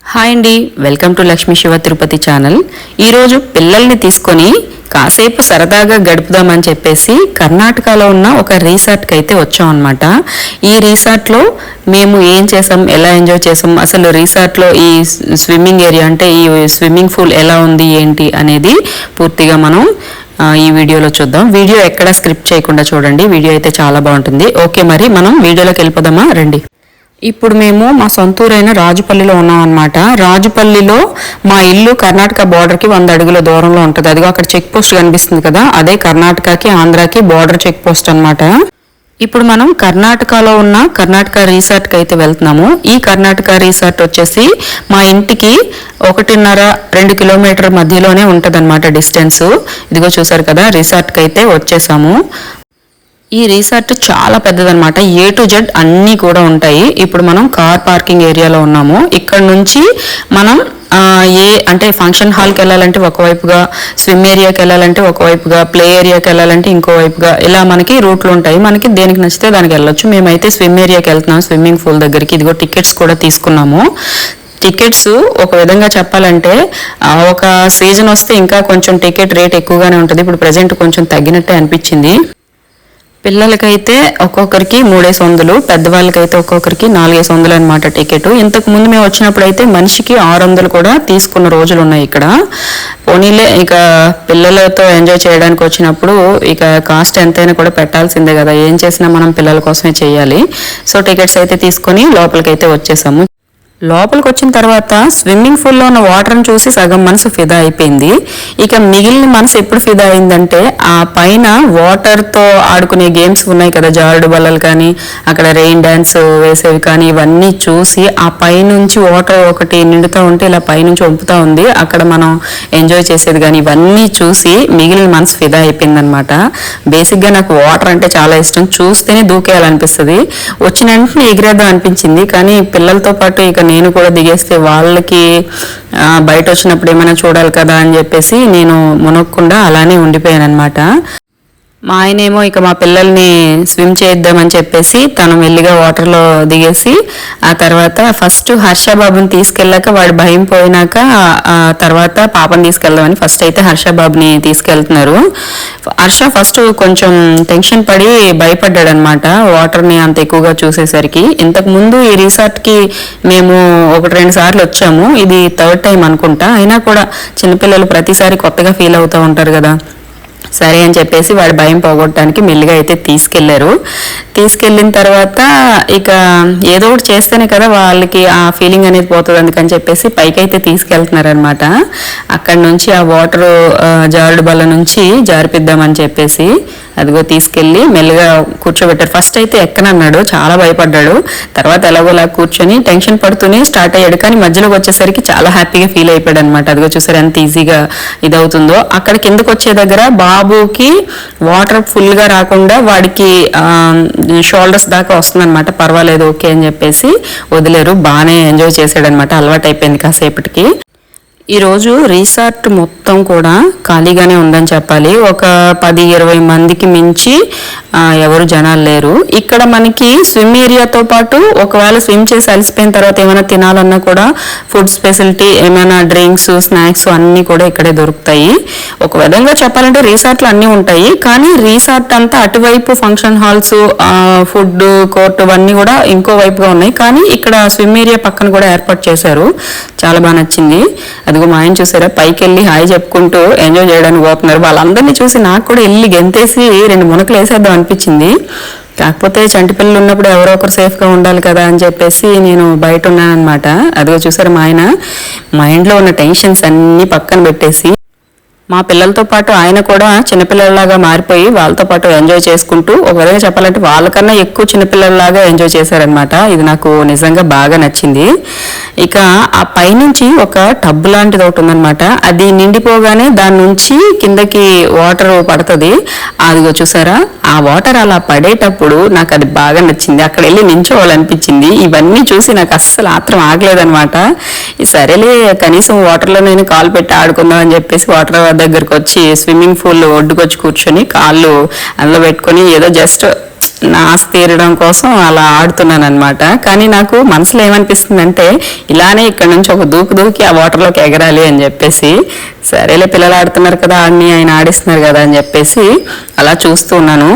Hi అండి, welcome to Lakshmi Shiva Tirupati channel. ఈరోజు పిల్లల్ని తీసుకొని కాసేపు సరదాగా గడుపుదామని చెప్పేసి కర్ణాటకలో ఉన్న ఒక రిసార్ట్కి అయితే వచ్చాం అనమాట. ఈ రిసార్ట్లో మేము ఏం చేసాం, ఎలా ఎంజాయ్ చేసాం, అసలు రిసార్ట్లో ఈ స్విమ్మింగ్ ఏరియా అంటే ఈ స్విమ్మింగ్ పూల్ ఎలా ఉంది ఏంటి అనేది పూర్తిగా మనం ఈ వీడియోలో చూద్దాం. వీడియో ఎక్కడ స్క్రిప్ట్ చేయకుండా చూడండి, వీడియో అయితే చాలా బాగుంటుంది. ఓకే, మరి మనం వీడియోలోకి వెళ్ళిపోదామా, రండి. ఇప్పుడు మేము మా సొంతూరైన రాజుపల్లిలో ఉన్నాం అనమాట. రాజుపల్లిలో మా ఇల్లు కర్ణాటక బార్డర్కి 100 అడుగుల దూరంలో ఉంటుంది. అదిగో అక్కడ చెక్ పోస్ట్ కనిపిస్తుంది కదా, అదే కర్ణాటకకి ఆంధ్రాకి బార్డర్ చెక్ పోస్ట్ అనమాట. ఇప్పుడు మనం కర్ణాటకలో ఉన్న కర్ణాటక రిసార్ట్కి అయితే వెళ్తున్నాము. ఈ కర్ణాటక రిసార్ట్ వచ్చేసి మా ఇంటికి 1.5-2 కిలోమీటర్ మధ్యలోనే ఉంటుంది అనమాట డిస్టెన్స్. ఇదిగో చూసారు కదా, రిసార్ట్కి అయితే వచ్చేసాము. ఈ రిసార్ట్ చాలా పెద్దదన్నమాట, A to Z అన్నీ కూడా ఉంటాయి. ఇప్పుడు మనం కార్ పార్కింగ్ ఏరియాలో ఉన్నాము. ఇక్కడ నుంచి మనం అంటే ఫంక్షన్ హాల్కి వెళ్ళాలంటే ఒకవైపుగా, స్విమ్ ఏరియాకి వెళ్ళాలంటే ఒకవైపుగా, ప్లే ఏరియాకి వెళ్ళాలంటే ఇంకోవైపుగా, ఇలా మనకి రూట్లు ఉంటాయి. మనకి దేనికి నచ్చితే దానికి వెళ్ళొచ్చు. మేమైతే స్విమ్ ఏరియాకి వెళ్తున్నాం, స్విమ్మింగ్ పూల్ దగ్గరికి. ఇదిగో టికెట్స్ కూడా తీసుకున్నాము. టికెట్స్ ఒక విధంగా చెప్పాలంటే ఒక సీజన్ వస్తే ఇంకా కొంచెం టికెట్ రేట్ ఎక్కువగానే ఉంటుంది. ఇప్పుడు ప్రజెంట్ కొంచెం తగ్గినట్టే అనిపించింది. పిల్లలకైతే ఒక్కొక్కరికి 3,500, పెద్దవాళ్ళకైతే ఒక్కొక్కరికి 4,500 అనమాట టికెట్. ఇంతకు ముందు మేము వచ్చినప్పుడు అయితే మనిషికి 600 కూడా తీసుకున్న రోజులు ఉన్నాయి ఇక్కడ. పోనీలే, ఇక పిల్లలతో ఎంజాయ్ చేయడానికి వచ్చినప్పుడు ఇక కాస్ట్ ఎంతైనా కూడా పెట్టాల్సిందే కదా, ఏం చేసినా మనం పిల్లల కోసమే చేయాలి. సో టికెట్స్ అయితే తీసుకొని లోపలికైతే వచ్చేసాము. లోపలికి వచ్చిన తర్వాత స్విమ్మింగ్ పూల్లో ఉన్న వాటర్ని చూసి సగం మనసు ఫిదా అయిపోయింది. ఇక మిగిలిన మనసు ఎప్పుడు ఫిదా అయిందంటే ఆ పైన వాటర్తో ఆడుకునే గేమ్స్ ఉన్నాయి కదా, జారుడు బల్లలు కానీ, అక్కడ రెయిన్ డ్యాన్స్ వేసేవి కానీ, ఇవన్నీ చూసి ఆ పైనుంచి వాటర్ ఒకటి నిండుతూ ఉంటే ఇలా పైనుంచి వంపుతూ ఉంది, అక్కడ మనం ఎంజాయ్ చేసేది కానీ, ఇవన్నీ చూసి మిగిలిన మనసు ఫిదా అయిపోయింది అనమాట. బేసిక్గా నాకు వాటర్ అంటే చాలా ఇష్టం, చూస్తేనే దూకేయాలనిపిస్తుంది. వచ్చిన వెంటనే ఎగిరేద్దాం అనిపించింది, కానీ పిల్లలతో పాటు ఇక నేను కూడా దిగేస్తే వాళ్ళకి బయట వచ్చినప్పుడు ఏమైనా చూడాలి కదా అని చెప్పేసి నేను మునక్కుండా అలానే ఉండిపోయాను అనమాట. మా ఆయనేమో ఇక మా పిల్లల్ని స్విమ్ చేద్దామని చెప్పేసి తను మెల్లిగా వాటర్లో దిగేసి ఆ తర్వాత ఫస్ట్ హర్షబాబుని తీసుకెళ్ళాక వాడు భయం పోయినాక ఆ తర్వాత పాపని తీసుకెళ్దామని ఫస్ట్ అయితే హర్షబాబుని తీసుకెళ్తున్నారు. హర్ష ఫస్ట్ కొంచెం టెన్షన్ పడి భయపడ్డాడు అనమాట వాటర్ని అంత ఎక్కువగా చూసేసరికి. ఇంతకు ముందు ఈ రిసార్ట్కి మేము 1-2 సార్లు వచ్చాము, ఇది 3rd టైం అనుకుంటా. అయినా కూడా చిన్నపిల్లలు ప్రతిసారి కొత్తగా ఫీల్ అవుతూ ఉంటారు కదా, సరే అని చెప్పేసి వాడి భయం పోగొట్టడానికి మెల్లిగా అయితే తీసుకెళ్లారు. తీసుకెళ్ళిన తర్వాత ఇక ఏదో ఒకటి చేస్తేనే కదా వాళ్ళకి ఆ ఫీలింగ్ అనేది పోతుంది, అందుకని చెప్పేసి పైకి అయితే తీసుకెళ్తున్నారనమాట. అక్కడ నుంచి ఆ వాటర్ జారుడు బల్ల నుంచి జారిపిద్దామని చెప్పేసి అదిగో తీసుకెళ్ళి మెల్లిగా కూర్చోబెట్టారు. ఫస్ట్ అయితే ఎక్కనన్నాడు, చాలా భయపడ్డాడు. తర్వాత ఎలాగోలా కూర్చొని టెన్షన్ పడుతూనే స్టార్ట్ అయ్యాడు, కానీ మధ్యలోకి వచ్చేసరికి చాలా హ్యాపీగా ఫీల్ అయిపోయాడు అనమాట. అదిగో చూసారు ఎంత ఈజీగా ఇదవుతుందో. అక్కడ కిందకు వచ్చే దగ్గర బాబుకి వాటర్ ఫుల్గా రాకుండా వాడికి షోల్డర్స్ దాకా వస్తుందన్నమాట. పర్వాలేదు, ఓకే అని చెప్పేసి వదిలేరు. బాగానే ఎంజాయ్ చేశాడనమాట, అలవాటు అయిపోయింది కాసేపటికి. ఈరోజు రిసార్ట్ మొత్తం కూడా ఖాళీగానే ఉందని చెప్పాలి. ఒక 10-20 మందికి మించి ఎవరు జనాలు లేరు. ఇక్కడ మనకి స్విమ్ ఏరియాతో పాటు ఒకవేళ స్విమ్ చేసి అలసిపోయిన తర్వాత ఏమైనా తినాలన్నా కూడా ఫుడ్ ఫెసిలిటీ, ఏమైనా డ్రింక్స్, స్నాక్స్ అన్నీ కూడా ఇక్కడే దొరుకుతాయి. ఒక విధంగా చెప్పాలంటే రిసార్ట్లు అన్నీ ఉంటాయి, కానీ రిసార్ట్ అంతా అటువైపు ఫంక్షన్ హాల్స్, ఫుడ్ కోర్ట్ అవన్నీ కూడా ఇంకో వైపుగా ఉన్నాయి. కానీ ఇక్కడ స్విమ్ ఏరియా పక్కన కూడా ఏర్పాటు చేశారు, చాలా బాగా నచ్చింది. అదిగో మా ఆయన చూసారా, పైకి వెళ్ళి హాయ్ చెప్పుకుంటూ ఎంజాయ్ చేయడానికి పోతున్నారు. వాళ్ళందరినీ చూసి నాకు కూడా వెళ్ళి గెంతేసి 2 మునకలు వేసేద్దాం అనిపించింది. కాకపోతే చంటి పిల్లలు ఉన్నప్పుడు ఎవరో ఒకరు సేఫ్గా ఉండాలి కదా అని చెప్పేసి నేను బయట ఉన్నాను అనమాట. అదిగో చూసారు, మా ఆయన మైండ్లో ఉన్న టెన్షన్స్ అన్నీ పక్కన పెట్టేసి మా పిల్లలతో పాటు ఆయన కూడా చిన్నపిల్లల్లాగా మారిపోయి వాళ్ళతో పాటు ఎంజాయ్ చేసుకుంటూ, ఒక విధంగా చెప్పాలంటే వాళ్ళకన్నా ఎక్కువ చిన్నపిల్లల్లాగా ఎంజాయ్ చేశారనమాట. ఇది నాకు నిజంగా బాగా నచ్చింది. ఇక ఆ పైనుంచి ఒక టబ్ లాంటిది ఒకటి ఉందనమాట, అది నిండిపోగానే దాని నుంచి కిందకి వాటర్ పడుతుంది. అదిగో చూసారా, ఆ వాటర్ అలా పడేటప్పుడు నాకు అది బాగా నచ్చింది. అక్కడ వెళ్ళి నించోవాలనిపించింది. ఇవన్నీ చూసి నాకు అస్సలు ఆత్రం ఆగలేదనమాట. సరేలే, కనీసం వాటర్లో నేను కాలు పెట్టి ఆడుకుందాం అని చెప్పేసి వాటర్ దగ్గరకు వచ్చి స్విమ్మింగ్ పూల్ ఒడ్డుకొచ్చి కూర్చొని కాళ్ళు అందులో పెట్టుకొని ఏదో జస్ట్ ఆశ తీరడం కోసం అలా ఆడుతున్నాను అనమాట. కానీ నాకు మనసులో ఏమనిపిస్తుందంటే ఇలానే ఇక్కడ నుంచి ఒక దూకి ఆ వాటర్లోకి ఎగరాలి అని చెప్పేసి, సరేలే పిల్లలు ఆడుతున్నారు కదా, ఆయన ఆడిస్తున్నారు కదా అని చెప్పేసి అలా చూస్తూ ఉన్నాను.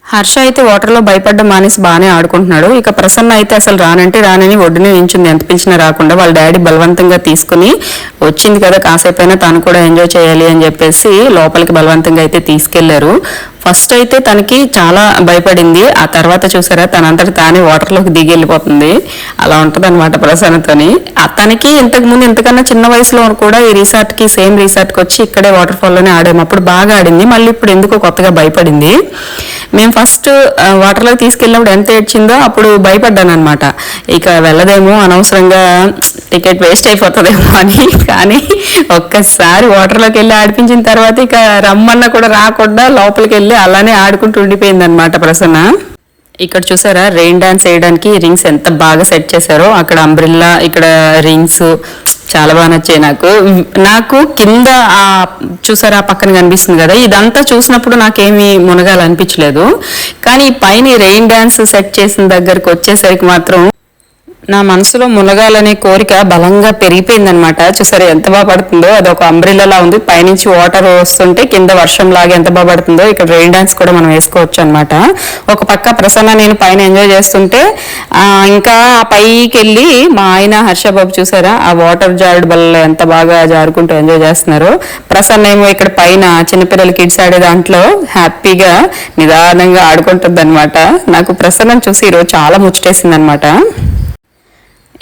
హర్ష అయితే వాటర్లో భయపడ్డం మానేసి బాగానే ఆడుకుంటున్నాడు. ఇక ప్రసన్న అయితే అసలు రానని ఒడ్డునే నించుంది, ఎంత పిలిచినా రాకుండా. వాళ్ళ డాడీ బలవంతంగా తీసుకుని వచ్చింది కదా కాసేపైనా తను కూడా ఎంజాయ్ చేయాలి అని చెప్పేసి లోపలికి బలవంతంగా అయితే తీసుకెళ్లారు. ఫస్ట్ అయితే తనకి చాలా భయపడింది, ఆ తర్వాత చూసారా తనంతటి తానే వాటర్లోకి దిగి వెళ్ళిపోతుంది. అలా ఉంటుంది అనమాట ప్రసన్నతోని. తనకి ఇంతకుముందు ఇంతకన్నా చిన్న వయసులో కూడా ఈ సేమ్ రిసార్ట్కి వచ్చి ఇక్కడే వాటర్ ఫాల్లోనే ఆడాము. అప్పుడు బాగా ఆడింది, మళ్ళీ ఇప్పుడు ఎందుకో కొత్తగా భయపడింది. మేము ఫస్ట్ వాటర్లోకి తీసుకెళ్ళినప్పుడు ఎంత ఏడ్చిందో అప్పుడు భయపడ్డాను అనమాట. ఇక వెళ్ళదేమో, అనవసరంగా టికెట్ వేస్ట్ అయిపోతుందేమో అని. కానీ ఒక్కసారి వాటర్లోకి వెళ్ళి ఆడిపించిన తర్వాత ఇక రమ్మన్నా కూడా రాకుండా లోపలికి వెళ్ళి అలానే ఆడుకుంటూ ఉండిపోయింది అనమాట ప్రసన్న. ఇక్కడ చూసారా రెయిన్ డాన్స్ వేయడానికి రింగ్స్ ఎంత బాగా సెట్ చేశారో. అక్కడ అంబ్రిల్లా, ఇక్కడ రింగ్స్ చాలా బాగా నచ్చాయి నాకు కింద చూసారా పక్కన కనిపిస్తుంది కదా, ఇదంతా చూసినప్పుడు నాకేమి మునగాలనిపించలేదు. కానీ పైన రెయిన్ డాన్స్ సెట్ చేసిన దగ్గరకు వచ్చేసరికి మాత్రం నా మనసులో మునగాలనే కోరిక బలంగా పెరిగిపోయిందనమాట. చూసారు ఎంత బాగా పడుతుందో, అది ఒక అంబ్రిల్లాలా ఉంది, పైనుంచి వాటర్ వస్తుంటే కింద వర్షం లాగా ఎంత బాగా పడుతుందో. ఇక్కడ రెయిన్ డాన్స్ కూడా మనం వేసుకోవచ్చు అనమాట. ఒక పక్క ప్రసన్న నేను పైన ఎంజాయ్ చేస్తుంటే ఇంకా పైకి వెళ్ళి మా ఆయన హర్షబాబు చూసారా ఆ వాటర్ జారుడు బల్ల ఎంత బాగా జారుకుంటూ ఎంజాయ్ చేస్తున్నారు. ప్రసన్న ఏమో ఇక్కడ పైన చిన్నపిల్లలు కిడ్స్ ఆడే దాంట్లో హ్యాపీగా నిదానంగా ఆడుకుంటుంది అనమాట. నాకు ప్రసన్నను చూసి ఈరోజు చాలా ముచ్చటేసింది అనమాట.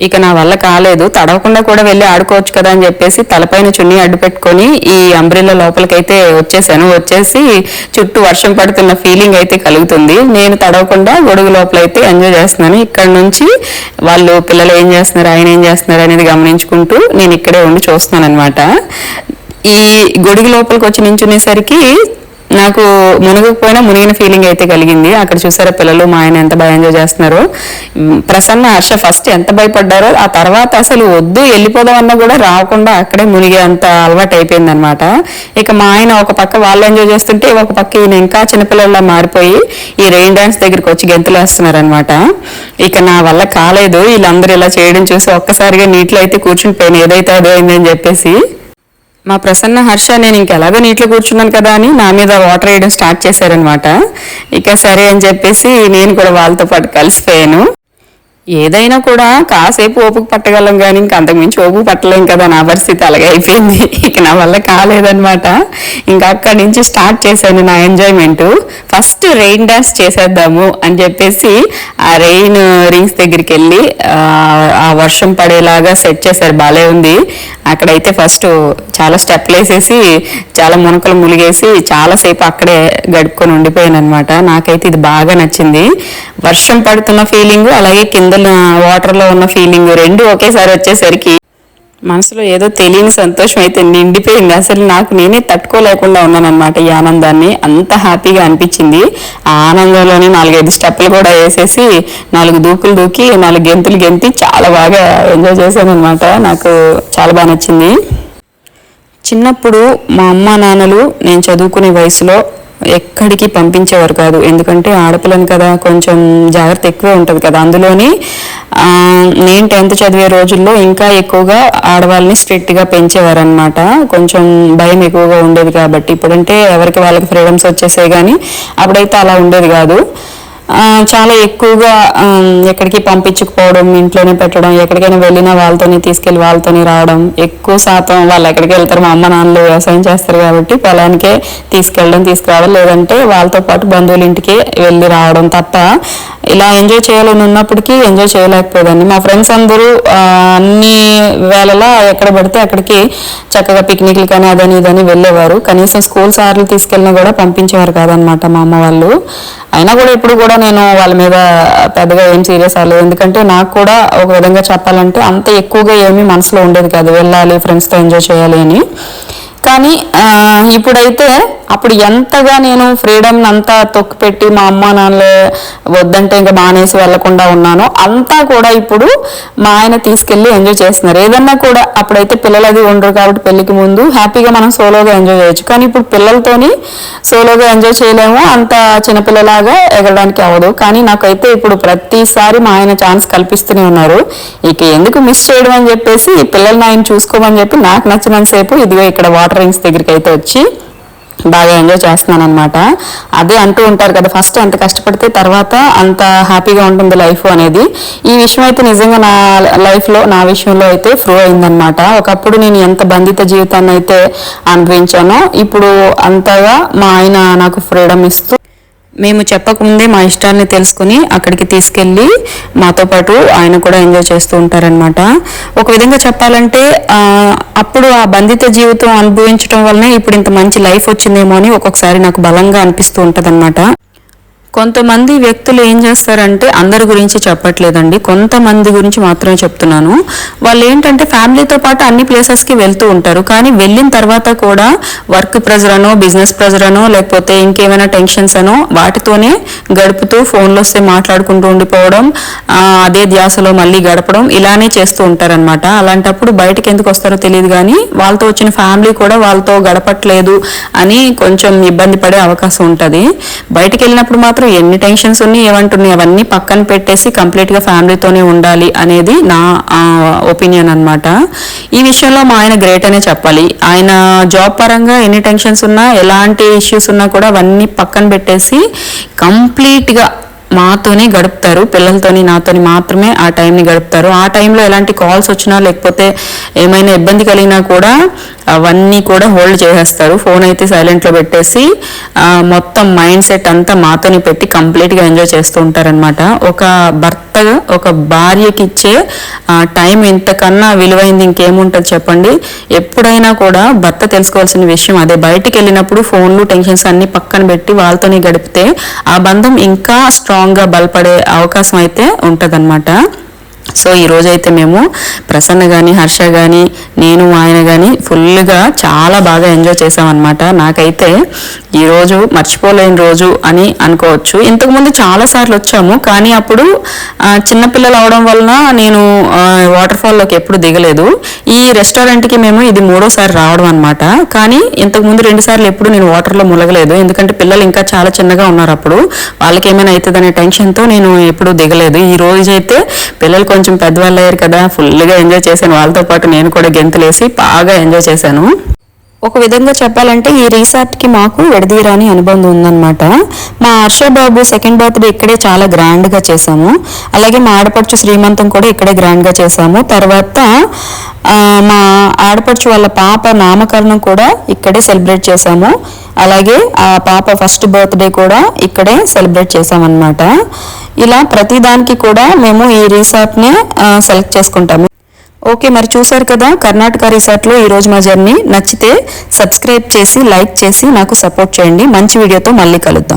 ఇక నా వల్ల కాలేదు, తడవకుండా కూడా వెళ్ళి ఆడుకోవచ్చు కదా అని చెప్పేసి తలపైన చున్నీ అడ్డు పెట్టుకొని ఈ అంబ్రిల్లా లోపలికైతే వచ్చేసి చుట్టూ వర్షం పడుతున్న ఫీలింగ్ అయితే కలుగుతుంది. నేను తడవకుండా గొడుగు లోపలైతే ఎంజాయ్ చేస్తున్నాను. ఇక్కడ నుంచి వాళ్ళు పిల్లలు ఏం చేస్తున్నారు, ఆయన ఏం చేస్తున్నారు అనేది గమనించుకుంటూ నేను ఇక్కడే ఉండి చూస్తున్నాను అనమాట. ఈ గొడుగు లోపలికి వచ్చి నించునేసరికి నాకు మునిగిపోయినా మునిగిన ఫీలింగ్ అయితే కలిగింది. అక్కడ చూసారా పిల్లలు మా ఆయన ఎంత బాగా ఎంజాయ్ చేస్తున్నారు. ప్రసన్న హర్ష ఫస్ట్ ఎంత భయపడ్డారో, ఆ తర్వాత అసలు వద్దు వెళ్ళిపోదామన్నా కూడా రాకుండా అక్కడే మునిగే అంత అలవాటు అయిపోయింది అనమాట. ఇక మా ఆయన ఒక పక్క వాళ్ళు ఎంజాయ్ చేస్తుంటే ఒక పక్క ఈయన ఇంకా చిన్నపిల్లల్లా మారిపోయి ఈ రెయిన్ డాన్స్ దగ్గరికి వచ్చి గెంతులు వేస్తున్నారు అనమాట. ఇక నా వల్ల కాలేదు, వీళ్ళందరూ ఇలా చేయడం చూసి ఒక్కసారిగా నీటిలో అయితే కూర్చుని పోయిన ఏదైతే అదే అయిందని చెప్పేసి. మా ప్రసన్న హర్ష నేను ఇంకెలాగో నీటిలో కూర్చున్నాను కదా అని నా మీద వాటర్ వేయడం స్టార్ట్ చేశారనమాట. ఇక సరే అని చెప్పేసి నేను కూడా వాళ్ళతో పాటు కలిసిపోయాను. ఏదైనా కూడా కాసేపు ఓపిక పట్టగలం కానీ ఇంక అంతకుమించి ఓపిక పట్టలేం కదా, నా పరిస్థితి అలాగే అయిపోయింది. ఇక నా వల్ల కాలేదనమాట. ఇంకా అక్కడి నుంచి స్టార్ట్ చేశాను నా ఎంజాయ్మెంట్. ఫస్ట్ రెయిన్ డాన్స్ చేసేద్దాము అని చెప్పేసి ఆ రెయిన్ రింగ్స్ దగ్గరికి వెళ్ళి ఆ వర్షం పడేలాగా సెట్ చేశారు, బాలే ఉంది. అక్కడైతే ఫస్ట్ చాలా స్టెప్లు వేసేసి చాలా మునకలు ములిగేసి చాలాసేపు అక్కడే గడుపుకొని ఉండిపోయాను అనమాట. నాకైతే ఇది బాగా నచ్చింది. వర్షం పడుతున్న ఫీలింగ్ అలాగే కింద వాటర్లో ఉన్న ఫీలింగ్ రెండు ఒకేసారి వచ్చేసరికి మనసులో ఏదో తెలియని సంతోషం అయితే నిండిపోయింది. అసలు నాకు నేనే తట్టుకోలేకుండా ఉన్నాను అనమాట ఈ ఆనందాన్ని. అంత హ్యాపీగా అనిపించింది. ఆ ఆనందంలోనే 4-5 స్టెప్పులు కూడా వేసేసి 4 దూకులు దూకి 4 గెంతులు గెంతి చాలా బాగా ఎంజాయ్ చేశాను అనమాట. నాకు చాలా బాగా నచ్చింది. చిన్నప్పుడు మా అమ్మ నాన్నలు నేను చదువుకునే వయసులో ఎక్కడికి పంపించేవారు కాదు. ఎందుకంటే ఆడపిల్లని కదా, కొంచెం జాగ్రత్త ఎక్కువ ఉంటుంది కదా. అందులోని నేను 10th చదివే రోజుల్లో ఇంకా ఎక్కువగా ఆడవాళ్ళని స్ట్రిక్ట్గా పెంచేవారు అనమాట. కొంచెం భయం ఎక్కువగా ఉండేది కాబట్టి. ఇప్పుడంటే ఎవరికి వాళ్ళకి ఫ్రీడమ్స్ వచ్చేసాయి, కానీ అప్పుడైతే అలా ఉండేది కాదు. చాలా ఎక్కువగా ఎక్కడికి పంపించకపోవడం, ఇంట్లోనే పెట్టడం, ఎక్కడికైనా వెళ్ళినా వాళ్ళతోనే తీసుకెళ్ళి వాళ్ళతోనే రావడం. ఎక్కువ శాతం వాళ్ళు ఎక్కడికి వెళ్తారు, మా అమ్మ నాన్నలు వ్యవసాయం చేస్తారు కాబట్టి పొలానికే తీసుకురావడం, లేదంటే వాళ్ళతో పాటు బంధువుల ఇంటికి వెళ్ళి రావడం తప్ప ఇలా ఎంజాయ్ చేయాలని ఉన్నప్పటికీ ఎంజాయ్ చేయలేకపోయేదాన్ని. మా ఫ్రెండ్స్ అందరూ అన్ని వేళలా ఎక్కడ పడితే అక్కడికి చక్కగా పిక్నిక్లు కానీ అదని ఇదని వెళ్ళేవారు. కనీసం స్కూల్ సార్లు తీసుకెళ్ళినా కూడా పంపించేవారు కాదనమాట మా అమ్మ వాళ్ళు. అయినా కూడా ఇప్పుడు కూడా నేను వాళ్ళ మీద పెద్దగా ఏం సీరియస్ అవ్వలేదు. ఎందుకంటే నాకు కూడా ఒక విధంగా చెప్పాలంటే అంత ఎక్కువగా ఏమీ మనసులో ఉండేది కాదు, వెళ్ళాలి ఫ్రెండ్స్తో ఎంజాయ్ చేయాలి అని. కానీ ఇప్పుడైతే అప్పుడు ఎంతగా నేను ఫ్రీడమ్ అంతా తొక్కిపెట్టి మా అమ్మ నాన్నలు వద్దంటే ఇంకా మానేసి వెళ్లకుండా ఉన్నానో అంతా కూడా ఇప్పుడు మా ఆయన తీసుకెళ్లి ఎంజాయ్ చేస్తున్నారు. ఏదన్నా కూడా అప్పుడైతే పిల్లలు అది ఉండరు కాబట్టి పెళ్లికి ముందు హ్యాపీగా మనం సోలోగా ఎంజాయ్ చేయొచ్చు. కానీ ఇప్పుడు పిల్లలతోని సోలోగా ఎంజాయ్ చేయలేము, అంత చిన్నపిల్లలాగా ఎగరడానికి అవ్వదు. కానీ నాకైతే ఇప్పుడు ప్రతిసారి మా ఆయన ఛాన్స్ కల్పిస్తూనే ఉన్నారు. ఇక ఎందుకు మిస్ చేయడం అని చెప్పేసి పిల్లల్ని ఆయన చూసుకోమని చెప్పి నాకు నచ్చినంతసేపు ఇదిగో ఇక్కడ వాటర్ రింగ్స్ దగ్గరికి అయితే వచ్చి బాగా ఎంజాయ్ చేస్తున్నాను అనమాట. అదే అంటూ ఉంటారు కదా, ఫస్ట్ ఎంత కష్టపడితే తర్వాత అంత హ్యాపీగా ఉంటుంది లైఫ్ అనేది. ఈ విషయం అయితే నిజంగా నా లైఫ్లో నా విషయంలో అయితే ప్రూవ్ అయిందనమాట. ఒకప్పుడు నేను ఎంత బంధిత జీవితాన్ని అయితే అనుభవించానో ఇప్పుడు అంతగా మా ఆయన నాకు ఫ్రీడమ్ ఇస్తూ మేము చెప్పకముందే మా ఇష్టాన్ని తెలుసుకుని అక్కడికి తీసుకెళ్ళి మాతో పాటు ఆయన కూడా ఎంజాయ్ చేస్తూ ఉంటారనమాట. ఒక విధంగా చెప్పాలంటే అప్పుడు ఆ బంధిత జీవితం అనుభవించడం వల్లనే ఇప్పుడు ఇంత మంచి లైఫ్ వచ్చిందేమో అని ఒక్కొక్కసారి నాకు బలంగా అనిపిస్తూ ఉంటదన్నమాట. కొంతమంది వ్యక్తులు ఏం చేస్తారంటే, అందరి గురించి చెప్పట్లేదండి, కొంతమంది గురించి మాత్రమే చెప్తున్నాను. వాళ్ళు ఏంటంటే ఫ్యామిలీతో పాటు అన్ని ప్లేసెస్కి వెళ్తూ ఉంటారు. కానీ వెళ్ళిన తర్వాత కూడా వర్క్ ప్రెజర్ అనో బిజినెస్ ప్రెజర్ అనో లేకపోతే ఇంకేమైనా టెన్షన్స్ అనో వాటితోనే గడుపుతూ ఫోన్లో వస్తే మాట్లాడుకుంటూ ఉండిపోవడం, అదే ధ్యాసలో మళ్ళీ గడపడం ఇలానే చేస్తూ ఉంటారనమాట. అలాంటప్పుడు బయటకు ఎందుకు వస్తారో తెలియదు, కానీ వాళ్ళతో వచ్చిన ఫ్యామిలీ కూడా వాళ్ళతో గడపట్లేదు అని కొంచెం ఇబ్బంది పడే అవకాశం ఉంటుంది. బయటకు వెళ్ళినప్పుడు మాత్రం ఎన్ని టెన్షన్స్ ఉన్నాయి ఏమంటున్నాయి అవన్నీ పక్కన పెట్టేసి కంప్లీట్ గా ఫ్యామిలీతోనే ఉండాలి అనేది నా ఒపీనియన్ అన్నమాట. ఈ విషయంలో మా ఆయన గ్రేట్ అనే చెప్పాలి. ఆయన జాబ్ పరంగా ఎన్ని టెన్షన్స్ ఉన్నా ఎలాంటి ఇష్యూస్ ఉన్నా కూడా అవన్నీ పక్కన పెట్టేసి కంప్లీట్ గా మాతోనే గడుపుతారు, పిల్లలతోని నాతోని మాత్రమే ఆ టైంని గడుపుతారు. ఆ టైంలో ఎలాంటి కాల్స్ వచ్చినా లేకపోతే ఏమైనా ఇబ్బంది కలిగినా కూడా అవన్నీ కూడా హోల్డ్ చేసేస్తారు. ఫోన్ అయితే సైలెంట్లో పెట్టేసి మొత్తం మైండ్ సెట్ అంతా మాతోని పెట్టి కంప్లీట్గా ఎంజాయ్ చేస్తూ ఉంటారనమాట. ఒక భర్తగా ఒక భార్యకి ఇచ్చే టైం ఇంతకన్నా విలువైంది ఇంకేముంటుంది చెప్పండి. ఎప్పుడైనా కూడా భర్త తెలుసుకోవాల్సిన విషయం అదే. బయటికి వెళ్ళినప్పుడు ఫోన్లు టెన్షన్స్ అన్ని పక్కన పెట్టి వాళ్ళతోనే గడిపితే ఆ బంధం ఇంకా స్ట్రాంగ్గా బలపడే అవకాశం అయితే ఉంటుందన్నమాట. సో ఈ రోజైతే మేము ప్రసన్న కానీ హర్ష కానీ నేను ఆయన కానీ ఫుల్గా చాలా బాగా ఎంజాయ్ చేసామన్నమాట. నాకైతే ఈరోజు మర్చిపోలేని రోజు అని అనుకోవచ్చు. ఇంతకుముందు చాలాసార్లు వచ్చాము, కానీ అప్పుడు చిన్నపిల్లలు అవడం వలన నేను వాటర్ ఫాల్లోకి ఎప్పుడు దిగలేదు. ఈ రెస్టారెంట్కి మేము ఇది 3వ సారి రావడం అనమాట. కానీ ఇంతకుముందు 2 సార్లు ఎప్పుడు నేను వాటర్లో ములగలేదు, ఎందుకంటే పిల్లలు ఇంకా చాలా చిన్నగా ఉన్నారు. అప్పుడు వాళ్ళకి ఏమైనా అవుతుందనే టెన్షన్తో నేను ఎప్పుడు దిగలేదు. ఈ రోజు అయితే పిల్లలు కొంచెం పెద్దవాళ్ళు అయ్యారు కదా, ఫుల్గా ఎంజాయ్ చేశాను. వాళ్ళతో పాటు నేను కూడా గెంతులేసి బాగా ఎంజాయ్ చేశాను. ఒక విధంగా చెప్పాలంటే ఈ రిసార్ట్కి మాకు విడదీరాని అనుబంధం ఉందన్నమాట. మా హర్షబాబు 2nd బర్త్డే ఇక్కడే చాలా గ్రాండ్గా చేసాము. అలాగే మా ఆడపడుచు శ్రీమంతం కూడా ఇక్కడే గ్రాండ్గా చేసాము. తర్వాత మా ఆడపడుచు వాళ్ళ పాప నామకరణం కూడా ఇక్కడే సెలబ్రేట్ చేసాము. అలాగే ఆ పాప 1st బర్త్డే కూడా ఇక్కడే సెలబ్రేట్ చేసామన్నమాట. ఇలా ప్రతిదానికి కూడా మేము ఈ రిసార్ట్నే సెలెక్ట్ చేసుకుంటాము. ఓకే, మరి చూసారు కదా కర్ణాటక రిసార్ట్లో ఈరోజు మా జర్నీ. నచ్చితే సబ్స్క్రైబ్ చేసి లైక్ చేసి నాకు సపోర్ట్ చేయండి. మంచి వీడియోతో మళ్ళీ కలుద్దాం.